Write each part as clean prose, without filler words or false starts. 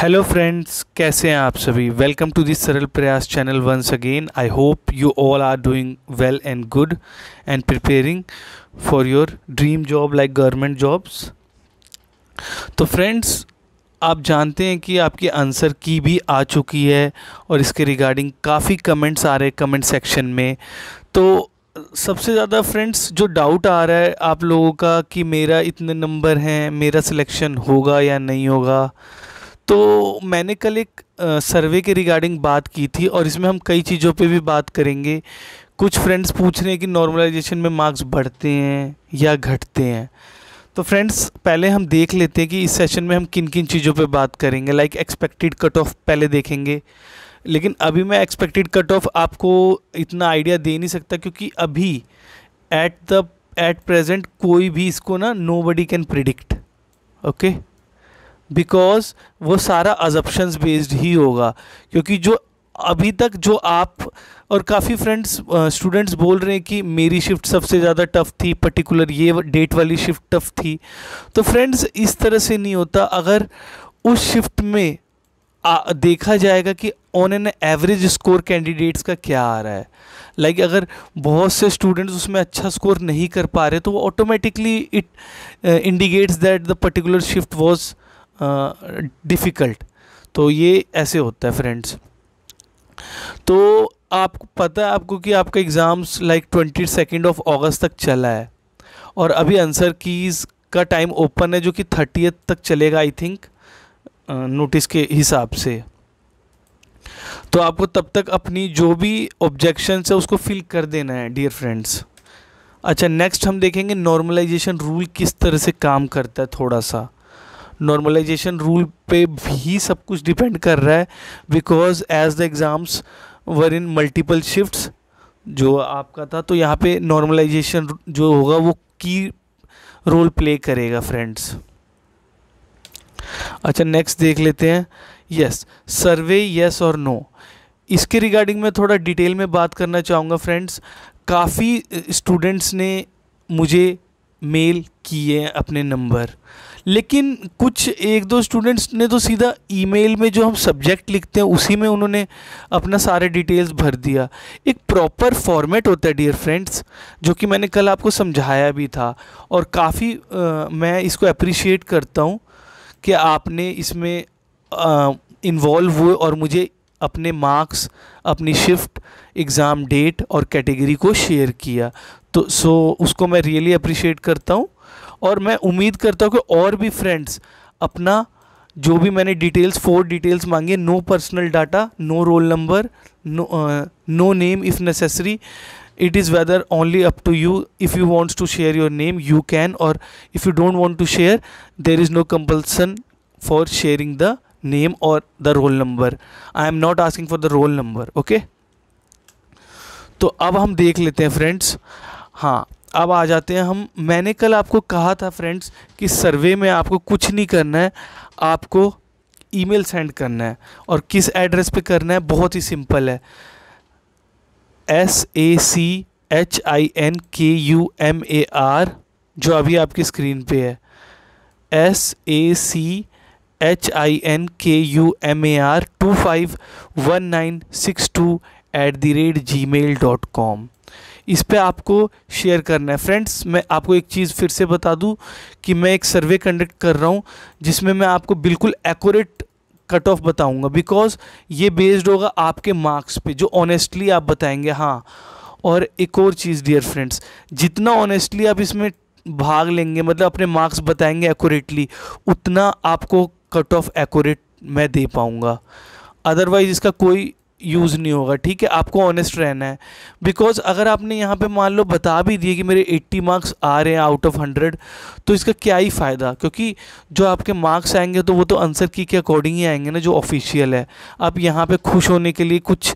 Hello friends, कैसे हैं आप सभी। Welcome to this Saral Prayas channel once again. I hope you all are doing well and good and preparing for your dream job like government jobs. तो friends, आप जानते हैं कि आपकी आंसर की भी आ चुकी है और इसके रिगार्डिंग काफ़ी कमेंट्स आ रहे हैं कमेंट सेक्शन में। तो सबसे ज़्यादा फ्रेंड्स जो डाउट आ रहा है आप लोगों का कि मेरा इतने नंबर हैं, मेरा सिलेक्शन होगा या नहीं होगा। तो मैंने कल एक सर्वे के रिगार्डिंग बात की थी और इसमें हम कई चीज़ों पे भी बात करेंगे। कुछ फ्रेंड्स पूछ रहे हैं कि नॉर्मलाइजेशन में मार्क्स बढ़ते हैं या घटते हैं। तो फ्रेंड्स, पहले हम देख लेते हैं कि इस सेशन में हम किन किन चीज़ों पे बात करेंगे। लाइक एक्सपेक्टेड कट ऑफ पहले देखेंगे, लेकिन अभी मैं एक्सपेक्टेड कट ऑफ आपको इतना आइडिया दे नहीं सकता क्योंकि अभी एट प्रेजेंट कोई भी इसको ना nobody can predict, okay, because वो सारा अजप्शंस बेस्ड ही होगा। क्योंकि जो अभी तक जो आप और काफ़ी फ्रेंड्स स्टूडेंट्स बोल रहे हैं कि मेरी शिफ्ट सबसे ज़्यादा टफ थी, पर्टिकुलर ये डेट वाली शिफ्ट टफ थी। तो फ्रेंड्स, इस तरह से नहीं होता। अगर उस शिफ्ट में देखा जाएगा कि on an average score candidates का क्या आ रहा है। लाइक अगर बहुत से स्टूडेंट्स उसमें अच्छा स्कोर नहीं कर पा रहे तो वो automatically it indicates that the particular shift was difficult. तो ये ऐसे होता है फ्रेंड्स। तो आपको पता है आपको कि आपका एग्ज़ाम्स लाइक 22 ऑफ अगस्त तक चला है और अभी आंसर कीज़ का टाइम ओपन है जो कि 30th तक चलेगा आई थिंक, नोटिस के हिसाब से। तो आपको तब तक अपनी जो भी ऑब्जेक्शंस है उसको फिल कर देना है डियर फ्रेंड्स। अच्छा, नेक्स्ट हम देखेंगे नॉर्मलाइजेशन रूल किस तरह से काम करता है। थोड़ा सा नॉर्मलाइजेशन रूल पे भी सब कुछ डिपेंड कर रहा है because as the exams were in multiple shifts जो आपका था, तो यहाँ पे नॉर्मलाइजेशन जो होगा वो की रोल प्ले करेगा फ्रेंड्स। अच्छा, नेक्स्ट देख लेते हैं। यस, सर्वे यस और नो, इसके रिगार्डिंग मैं थोड़ा डिटेल में बात करना चाहूँगा फ्रेंड्स। काफ़ी स्टूडेंट्स ने मुझे मेल किए हैं अपने नंबर, लेकिन कुछ एक दो स्टूडेंट्स ने तो सीधा ईमेल में जो हम सब्जेक्ट लिखते हैं उसी में उन्होंने अपना सारे डिटेल्स भर दिया। एक प्रॉपर फॉर्मेट होता है डियर फ्रेंड्स, जो कि मैंने कल आपको समझाया भी था और काफ़ी मैं इसको अप्रिशिएट करता हूँ कि आपने इसमें इन्वॉल्व हुए और मुझे अपने मार्क्स, अपनी शिफ्ट, एग्ज़ाम डेट और कैटेगरी को शेयर किया। तो उसको मैं रियली अप्रिशिएट करता हूँ और मैं उम्मीद करता हूँ कि और भी फ्रेंड्स अपना जो भी मैंने डिटेल्स 4 डिटेल्स मांगे, no personal data, no roll number, no name if necessary, it is whether only up to you. If you want to share your name you can, or if you don't want to share there is no compulsion for sharing the name or the roll number. I am not asking for the roll number, okay? तो अब हम देख लेते हैं friends. हाँ, अब आ जाते हैं हम। मैंने कल आपको कहा था फ्रेंड्स कि सर्वे में आपको कुछ नहीं करना है, आपको ईमेल सेंड करना है। और किस एड्रेस पे करना है, बहुत ही सिंपल है। SACHINKUMAR जो अभी आपकी स्क्रीन पे है, SACHINKUMAR 251962@gmail.com। इस पे आपको शेयर करना है फ्रेंड्स। मैं आपको एक चीज़ फिर से बता दूं कि मैं एक सर्वे कंडक्ट कर रहा हूं जिसमें मैं आपको बिल्कुल एक्यूरेट कट ऑफ बताऊंगा, बिकॉज ये बेस्ड होगा आपके मार्क्स पे जो ऑनेस्टली आप बताएंगे। हाँ, और एक और चीज़ डियर फ्रेंड्स, जितना ऑनेस्टली आप इसमें भाग लेंगे, मतलब अपने मार्क्स बताएंगे एक्यूरेटली, उतना आपको कट ऑफ एक्यूरेट मैं दे पाऊँगा। अदरवाइज़ इसका कोई यूज़ नहीं होगा, ठीक है। आपको ऑनेस्ट रहना है, बिकॉज अगर आपने यहाँ पे मान लो बता भी दिए कि मेरे 80 मार्क्स आ रहे हैं आउट ऑफ 100, तो इसका क्या ही फ़ायदा, क्योंकि जो आपके मार्क्स आएंगे तो वो तो आंसर की के अकॉर्डिंग ही आएंगे ना, जो ऑफिशियल है। आप यहाँ पे खुश होने के लिए कुछ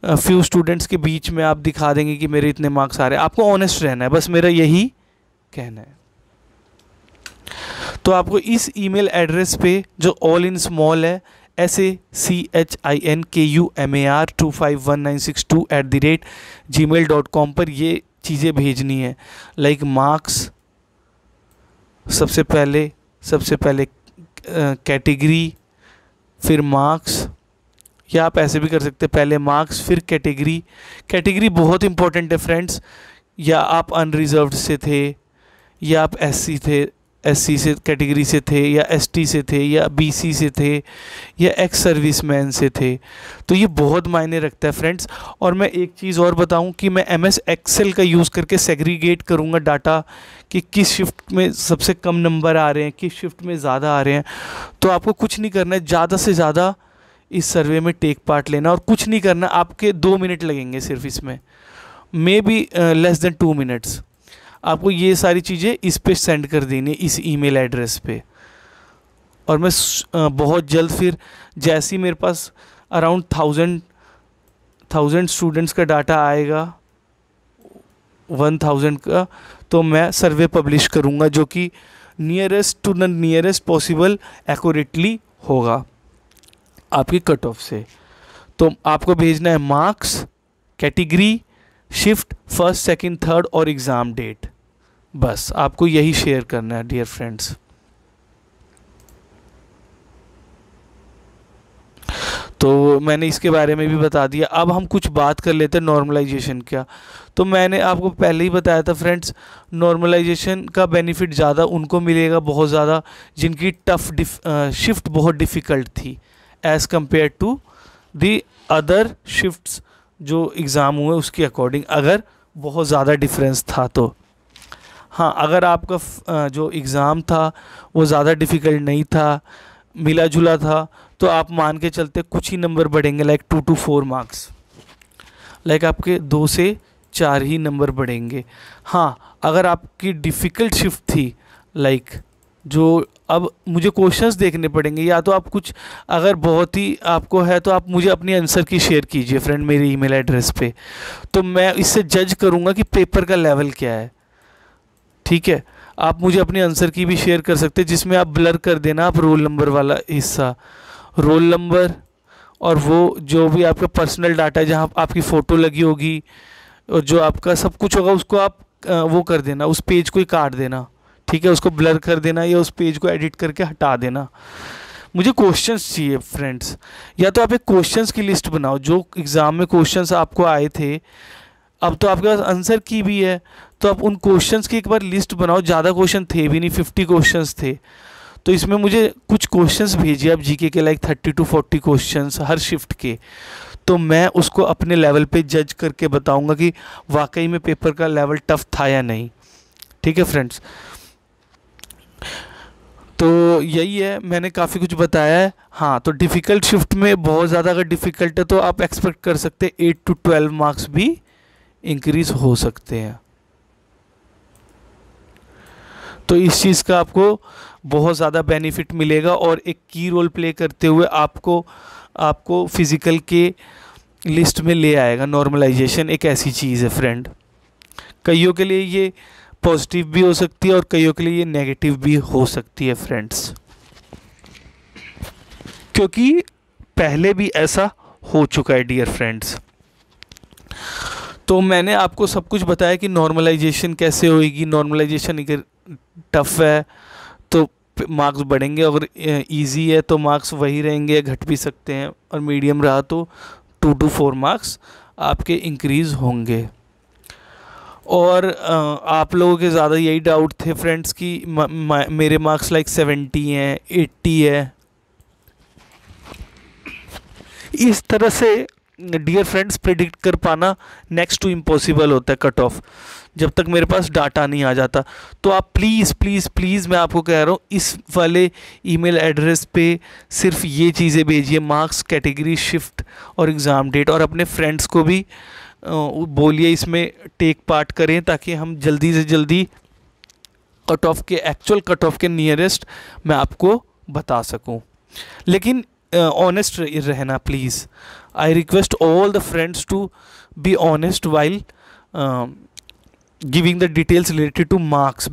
फ्यू स्टूडेंट्स के बीच में आप दिखा देंगे कि मेरे इतने मार्क्स आ रहे हैं। आपको ऑनेस्ट रहना है, बस मेरा यही कहना है। तो आपको इस ईमेल एड्रेस पे जो ऑल इन स्मॉल है, SACHINKUMAR 251962@gmail.com पर ये चीज़ें भेजनी है। लाइक मार्क्स सबसे पहले कैटेगरी, फिर मार्क्स, या आप ऐसे भी कर सकते हैं, पहले मार्क्स फिर कैटेगरी। कैटेगरी बहुत इंपॉर्टेंट है फ्रेंड्स। या आप अनरिजर्व्ड से थे, या आप एससी थे, एससी से कैटेगरी से थे, या एसटी से थे, या बीसी से थे, या एक्स सर्विसमैन से थे। तो ये बहुत मायने रखता है फ्रेंड्स। और मैं एक चीज़ और बताऊं कि मैं एमएस एक्सेल का यूज़ करके सेग्रीगेट करूंगा डाटा कि किस शिफ्ट में सबसे कम नंबर आ रहे हैं, किस शिफ्ट में ज़्यादा आ रहे हैं। तो आपको कुछ नहीं करना है, ज़्यादा से ज़्यादा इस सर्वे में टेक पार्ट लेना, और कुछ नहीं करना, आपके 2 मिनट लगेंगे सिर्फ इसमें, may be less than 2 minutes. आपको ये सारी चीज़ें इस पे सेंड कर देनी, इस ईमेल एड्रेस पे। और मैं बहुत जल्द फिर जैसे ही मेरे पास अराउंड 1000 स्टूडेंट्स का डाटा आएगा, 1000 का, तो मैं सर्वे पब्लिश करूँगा जो कि nearest to the nearest possible accurately होगा आपकी कट ऑफ से। तो आपको भेजना है marks, category, shift, first, second, third और एग्ज़ाम डेट। बस आपको यही शेयर करना है डियर फ्रेंड्स। तो मैंने इसके बारे में भी बता दिया। अब हम कुछ बात कर लेते हैं नॉर्मलाइजेशन क्या। तो मैंने आपको पहले ही बताया था फ्रेंड्स, नॉर्मलाइजेशन का बेनिफिट ज़्यादा उनको मिलेगा, बहुत ज़्यादा, जिनकी शिफ्ट बहुत डिफ़िकल्ट थी as compare to the other shifts जो एग्ज़ाम हुए उसके अकॉर्डिंग, अगर बहुत ज़्यादा डिफरेंस था तो। हाँ, अगर आपका जो एग्ज़ाम था वो ज़्यादा डिफ़िकल्ट नहीं था, मिला जुला था, तो आप मान के चलते कुछ ही नंबर बढ़ेंगे, लाइक 2 to 4 मार्क्स, लाइक आपके 2 से 4 ही नंबर बढ़ेंगे। हाँ, अगर आपकी डिफ़िकल्ट शिफ्ट थी, लाइक जो, अब मुझे क्वेश्चंस देखने पड़ेंगे, या तो आप कुछ अगर बहुत ही आपको है तो आप मुझे अपनी आंसर की शेयर कीजिए फ्रेंड मेरे ईमेल एड्रेस पे, तो मैं इससे जज करूँगा कि पेपर का लेवल क्या है। ठीक है, आप मुझे अपनी आंसर की भी शेयर कर सकते हैं, जिसमें आप ब्लर कर देना आप रोल नंबर वाला हिस्सा, रोल नंबर और वो जो भी आपका पर्सनल डाटा है जहाँ आपकी फ़ोटो लगी होगी और जो आपका सब कुछ होगा, उसको आप वो कर देना, उस पेज को ही काट देना। ठीक है, उसको ब्लर कर देना या उस पेज को एडिट करके हटा देना। मुझे क्वेश्चंस चाहिए फ्रेंड्स, या तो आप एक क्वेश्चंस की लिस्ट बनाओ जो एग्ज़ाम में क्वेश्चंस आपको आए थे, अब तो आपके पास आंसर की भी है, तो आप उन क्वेश्चंस की एक बार लिस्ट बनाओ। ज़्यादा क्वेश्चन थे भी नहीं, 50 क्वेश्चंस थे, तो इसमें मुझे कुछ क्वेश्चंस भेजिए आप जीके के, like 30 to 40 questions her shift के। तो मैं उसको अपने लेवल पे जज करके बताऊंगा कि वाकई में पेपर का लेवल टफ था या नहीं। ठीक है फ्रेंड्स, तो यही है, मैंने काफ़ी कुछ बताया है। हाँ, तो डिफ़िकल्ट शिफ्ट में बहुत ज़्यादा अगर डिफ़िकल्ट है तो आप एक्सपेक्ट कर सकते हैं 8 to 12 मार्क्स भी इंक्रीज़ हो सकते हैं। तो इस चीज़ का आपको बहुत ज़्यादा बेनिफिट मिलेगा, और एक की रोल प्ले करते हुए आपको फिज़िकल के लिस्ट में ले आएगा। नॉर्मलाइजेशन एक ऐसी चीज़ है फ्रेंड, कईयों के लिए ये पॉजिटिव भी हो सकती है और कईयों के लिए ये नेगेटिव भी हो सकती है फ्रेंड्स, क्योंकि पहले भी ऐसा हो चुका है डियर फ्रेंड्स। तो मैंने आपको सब कुछ बताया कि नॉर्मलाइजेशन कैसे होएगी। नॉर्मलाइजेशन अगर टफ है तो मार्क्स बढ़ेंगे, अगर इजी है तो मार्क्स वही रहेंगे, घट भी सकते हैं, और मीडियम रहा तो 2 to 4 मार्क्स आपके इंक्रीज़ होंगे। और आप लोगों के ज़्यादा यही डाउट थे फ्रेंड्स कि मेरे मार्क्स लाइक 70 हैं, 80 है। इस तरह से डियर फ्रेंड्स प्रेडिक्ट कर पाना नेक्स्ट टू इम्पॉसिबल होता है कट ऑफ, जब तक मेरे पास डाटा नहीं आ जाता। तो आप प्लीज़ प्लीज़ प्लीज़, मैं आपको कह रहा हूँ, इस वाले ईमेल एड्रेस पे सिर्फ ये चीज़ें भेजिए, मार्क्स, कैटेगरी, शिफ्ट और एग्ज़ाम डेट, और अपने फ्रेंड्स को भी बोलिए इसमें टेक पार्ट करें, ताकि हम जल्दी से जल्दी कट ऑफ के, एक्चुअल कट ऑफ के नियरेस्ट मैं आपको बता सकूं। लेकिन ऑनेस्ट रहना please. I request all the friends to be honest while giving the details related to marks.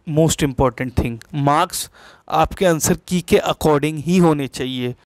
Most important thing, marks आपके आंसर की के अकॉर्डिंग ही होने चाहिए।